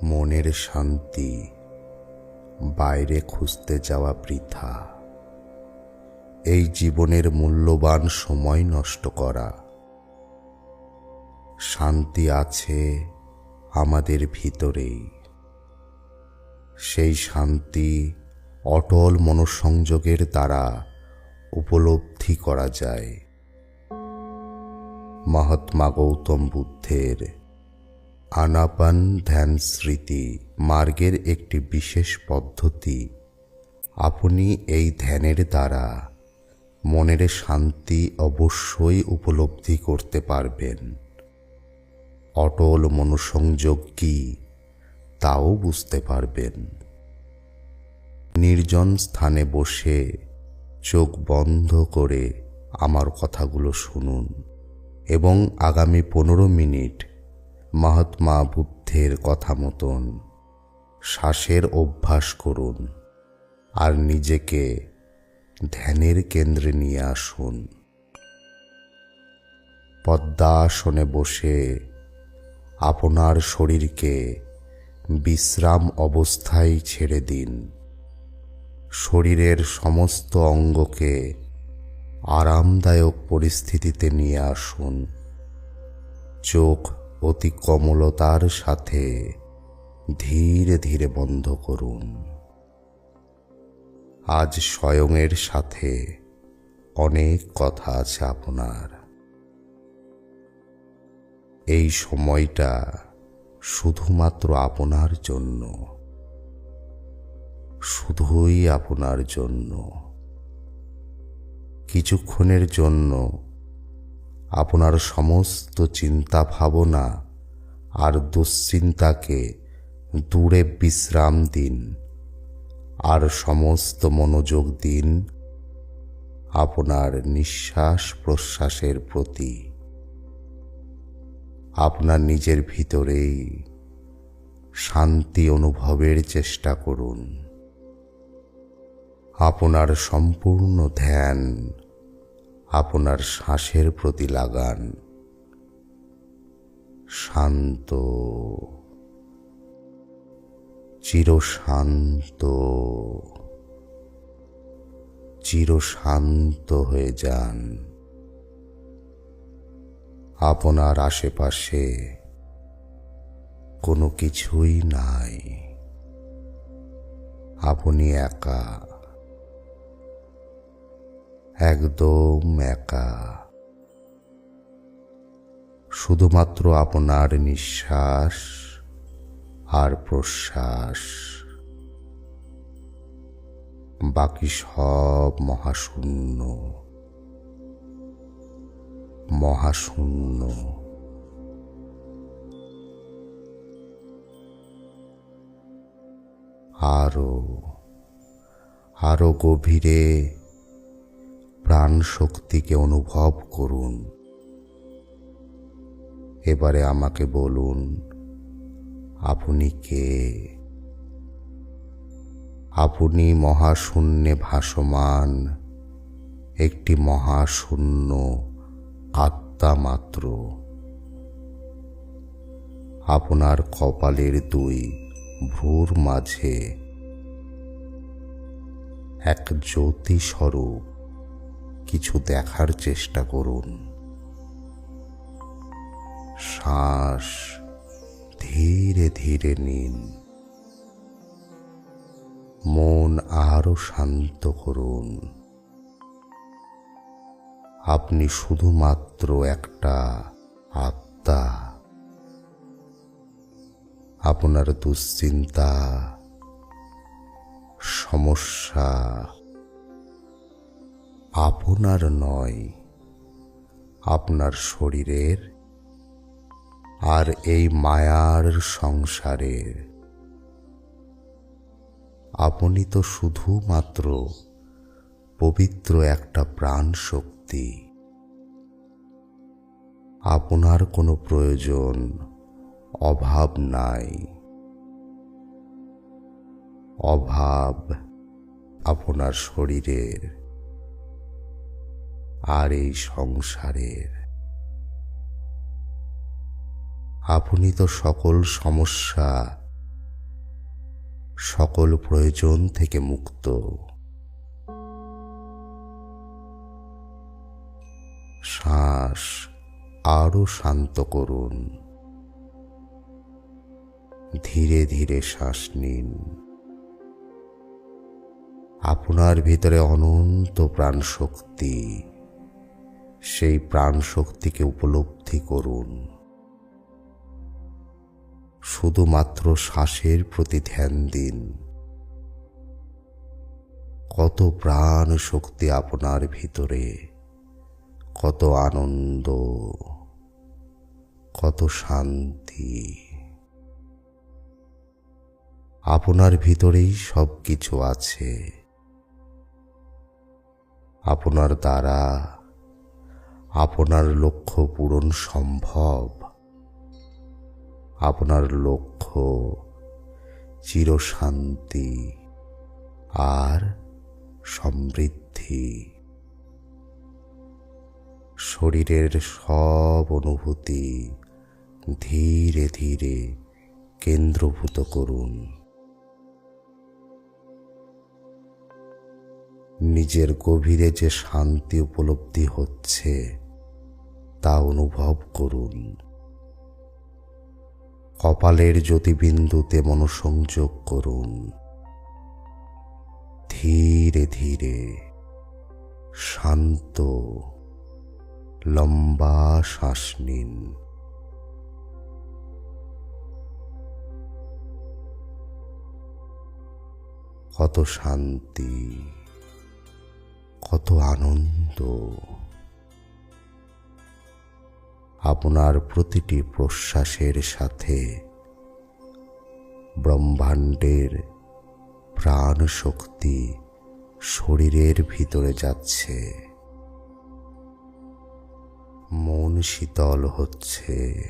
মনের শান্তি বাইরে খুঁজতে যাওয়া বৃথা। এই জীবনের মূল্যবান সময় নষ্ট করা। শান্তি আছে আমাদের ভিতরেই। সেই শান্তি অটল মনোসংযোগের দ্বারা উপলব্ধি করা যায়। মহাত্মা গৌতম বুদ্ধের আনাপান ধ্যান স্মৃতি মার্গের একটি বিশেষ পদ্ধতি। আপনি এই ধ্যানের দ্বারা মনের শান্তি অবশ্যই উপলব্ধি করতে পারবেন। অটল মনোসংযোগ কি তাও বুঝতে পারবেন। নির্জন স্থানে বসে চোখ বন্ধ করে আমার কথাগুলো শুনুন এবং আগামী 15 মিনিট মহাত্মা বুদ্ধের কথা মতন শ্বাসের অভ্যাস করুন আর নিজেকে ধ্যানের কেন্দ্রে নিয়ে আসুন। পদ্মাসনে বসে আপনার শরীরকে বিশ্রাম অবস্থায় ছেড়ে দিন। শরীরের সমস্ত অঙ্গকে আরামদায়ক পরিস্থিতিতে নিয়ে আসুন। চোখ অতি কোমলতার সাথে ধীরে ধীরে বন্ধ করুন। আজ স্বয়ংের সাথে অনেক কথা আছে আপনার। এই সময়টা শুধুমাত্র আপনার জন্য, শুধুই আপনার জন্য। কিছুক্ষণের জন্য আপনার সমস্ত চিন্তা ভাবনা আর দুশ্চিন্তাকে দূরে বিশ্রাম দিন আর সমস্ত মনোযোগ দিন আপনার নিঃশ্বাস প্রশ্বাসের প্রতি। আপনার নিজের ভিতরেই শান্তি অনুভবের চেষ্টা করুন। আপনার সম্পূর্ণ ধ্যান আপনার শ্বাসের প্রতি লাগান। শান্ত, চিরশান্ত, চিরশান্ত হয়ে যান। আপনার আশেপাশে কোনো কিছুই নাই। আপনি একা, একদম একা। শুধুমাত্র আপনার নিঃশ্বাস আর প্রশ্বাস। বাকি সব মহাশূন্য, মহাশূন্য। আরো আরো গভীরে প্রাণ শক্তিকে অনুভব করুন। এবারে আমাকে বলুন, আপনি কে? আপনি মহাশূন্যে ভাসমান একটি মহাশূন্য আত্মা মাত্র। আপনার কপালের 2 ভ্রুর মাঝে এক জ্যোতি স্বরূপ কিছু দেখার চেষ্টা করুন। শ্বাস ধীরে ধীরে নিন। মন আরো শান্ত করুন। আপনি শুধুমাত্র একটা আত্মা। আপনার দুশ্চিন্তা, সমস্যা আপনার নয়, আপনার শরীরের আর এই মায়ার সংসারের। আপনি তো শুধুমাত্র পবিত্র একটা প্রাণ শক্তি। আপনার কোনো প্রয়োজন, অভাব নাই। অভাব আপনার শরীরের আর এই সংসারের। আপনি তো সকল সমস্যা সকল প্রয়োজন থেকে মুক্ত। শ্বাস আরো শান্ত করুন। ধীরে ধীরে শ্বাস নিন। আপনার ভিতরে অনন্ত প্রাণশক্তি, সেই প্রাণশক্তিকে উপলব্ধি করুন। শুধুমাত্র শ্বাসের প্রতি ধ্যান দিন। কত প্রাণ শক্তি আপনার ভিতরে, কত আনন্দ, কত শান্তি। আপনার ভিতরেই সব কিছু আছে। আপনার দ্বারা আপনার লক্ষ্য পূরণ সম্ভব। আপনার লক্ষ্য চিরশান্তি আর সমৃদ্ধি। শরীরের সব অনুভূতি ধীরে ধীরে কেন্দ্রভূত করুন। নিজের গভীরে যে শান্তি উপলব্ধি হচ্ছে তা অনুভব করুন। কপালের জ্যোতিবিন্দুতে মনোসংযোগ করুন। ধীরে ধীরে শান্ত লম্বা শ্বাস নিন। কত শান্তি, কত আনন্দ। আপনার প্রতিটি প্রশ্বাসের সাথে ব্রহ্মাণ্ডের প্রাণ শক্তি শরীরের ভিতরে যাচ্ছে। মন শীতল হচ্ছে,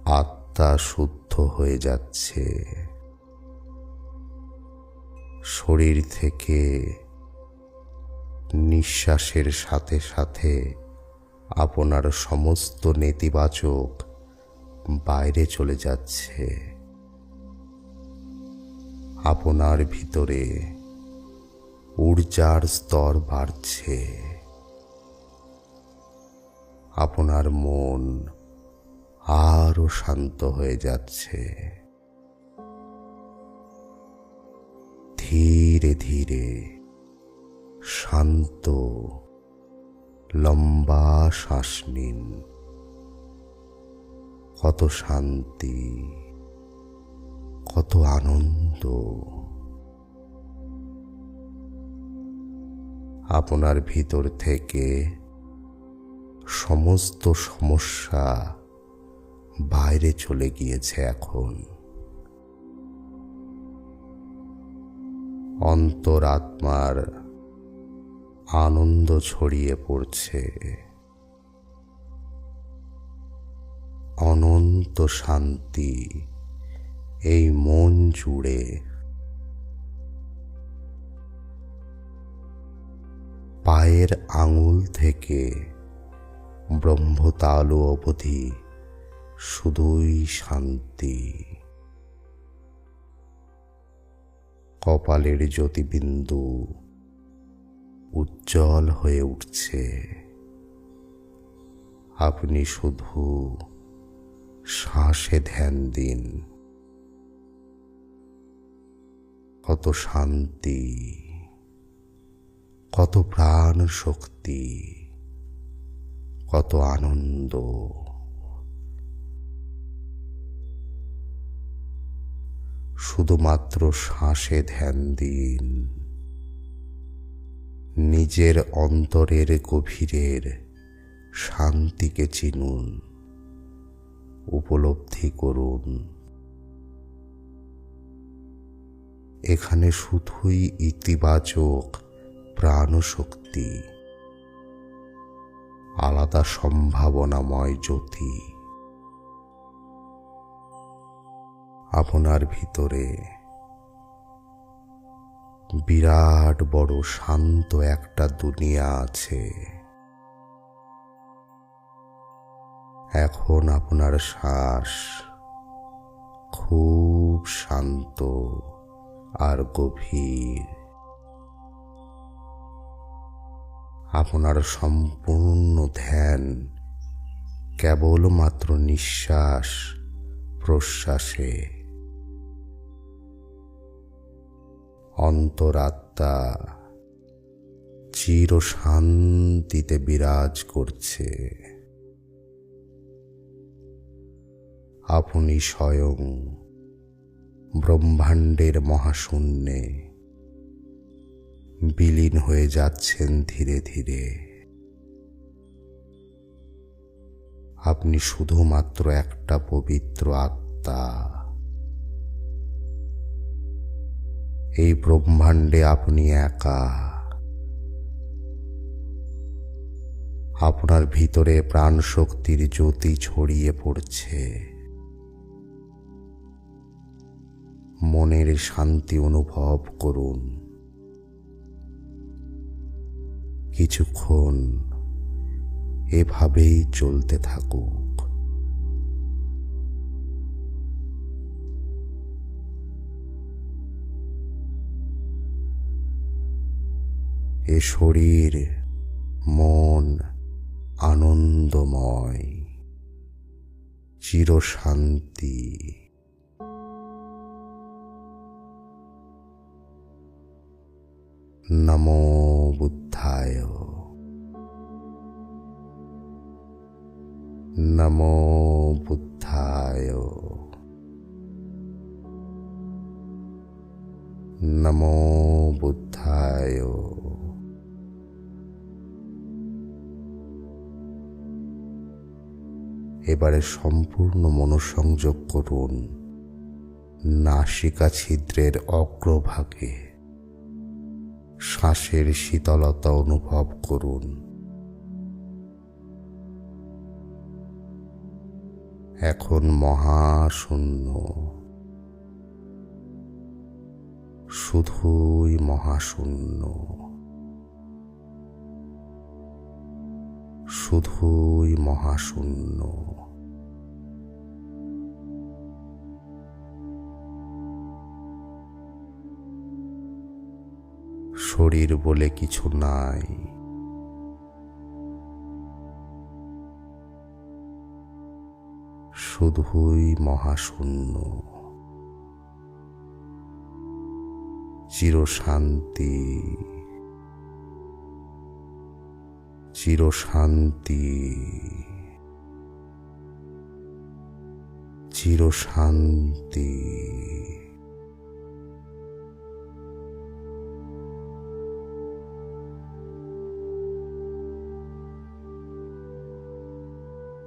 আত্মা শুদ্ধ হয়ে যাচ্ছে। শরীর থেকে নিঃশ্বাসের সাথে সাথে আপনার সমস্ত নেতিবাচক বাইরে চলে যাচ্ছে। আপনার ভিতরে ঊর্জার স্তর বাড়ছে। আপনার মন আরো শান্ত হয়ে যাচ্ছে। ধীরে ধীরে শান্ত লম্বা শ্বাস নিন। কত শান্তি, কত আনন্দ। আপনার ভিতর থেকে সমস্ত সমস্যা বাইরে চলে গিয়েছে। এখন অন্তরাত্মার আনন্দ ছড়িয়ে পড়ছে। অনন্ত শান্তি এই মন জুড়ে। পায়ের আঙুল থেকে ব্রহ্মতালু অবধি শুধুই শান্তি। কপালের জ্যোতিবিন্দু উজ্জ্বল হয়ে উঠছে। আপনি শুধু শ্বাসে ধ্যান দিন। কত শান্তি, কত প্রাণ শক্তি, কত আনন্দ। শুধুমাত্র শ্বাসে ধ্যান দিন। নিজের অন্তরের গভীরের শান্তিকে চিনুন, উপলব্ধি করুন। এখানে শুধুই ইতিবাচক প্রাণশক্তি, আলাদা সম্ভাবনাময় জ্যোতি। আপনার ভিতরে বিরাট বড় শান্ত একটা দুনিয়া আছে। এখন আপনার শ্বাস খুব শান্ত আর গভীর। আপনার সম্পূর্ণ ধ্যান কেবলমাত্র নিঃশ্বাস প্রশ্বাসে। অন্তরাত্মা চির শান্তিতে বিরাজ করছে। আপনি স্বয়ং ব্রহ্মাণ্ডের মহাশূন্যে বিলীন হয়ে যাচ্ছেন ধীরে ধীরে। আপনি শুধুমাত্র একটা পবিত্র আত্মা। এই ব্রহ্মাণ্ডে আপনি একা। আপনার ভিতরে প্রাণশক্তির জ্যোতি ছড়িয়ে পড়ছে। মনের শান্তি অনুভব করুন। কিছুক্ষণ এভাবেই চলতে থাকুক। এ শরীর মন আনন্দময়, চিরশান্তি। নমো বুদ্ধায়। নমো বুদ্ধায়। নমো বুদ্ধায়। এবারে সম্পূর্ণ মনোসংযোগ করুন নাসিকা ছিদ্রের অগ্রভাগে। শ্বাসের শীতলতা অনুভব করুন। এখন মহাশূন্য, শুধুই মহাশূন্য, শুধুই মহাশূন্য। শরীর বলে কিছু নাই। শুধুই মহাশূন্য, চিরশান্তি, চিরশান্তি, চিরশান্তি।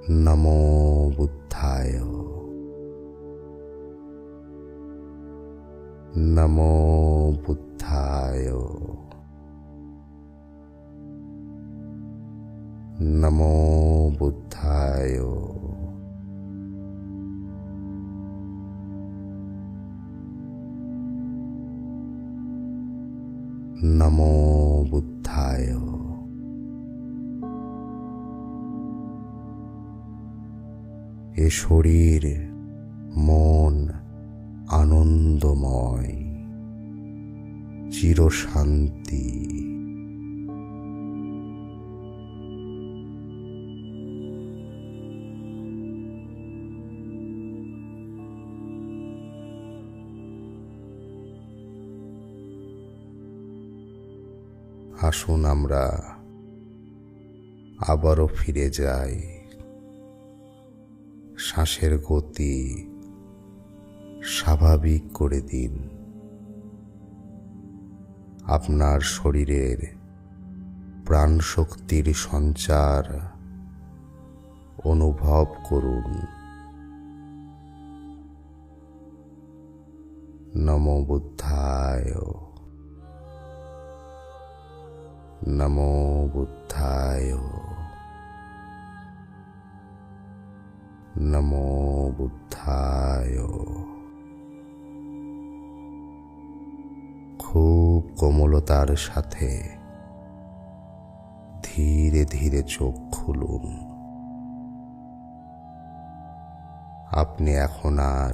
নমো বুদ্ধায়। নমো বুদ্ধায়। নমো বুদ্ধায়। নমো বুদ্ধায়। এ শরীর মন আনন্দময়, চিরশান্তি। আসুন আমরা আবারও ফিরে যাই। শ্বাসের গতি স্বাভাবিক করে দিন। আপনার শরীরের প্রাণশক্তির সঞ্চার অনুভব করুন। নমো বুদ্ধায়। নমো বুদ্ধায়। নমো বুদ্ধায়। খুব কোমলতার সাথে ধীরে ধীরে চোখ খুলুন। আপনি এখন আর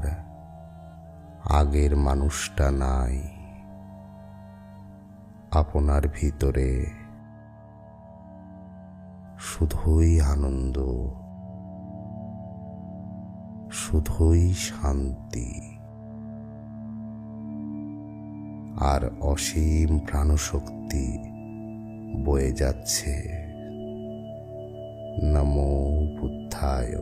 আগের মানুষটা নাই। আপনার ভিতরে শুধুই আনন্দ, শুধুই শান্তি আর অসীম প্রাণশক্তি বয়ে যাচ্ছে। নমো বুদ্ধায়।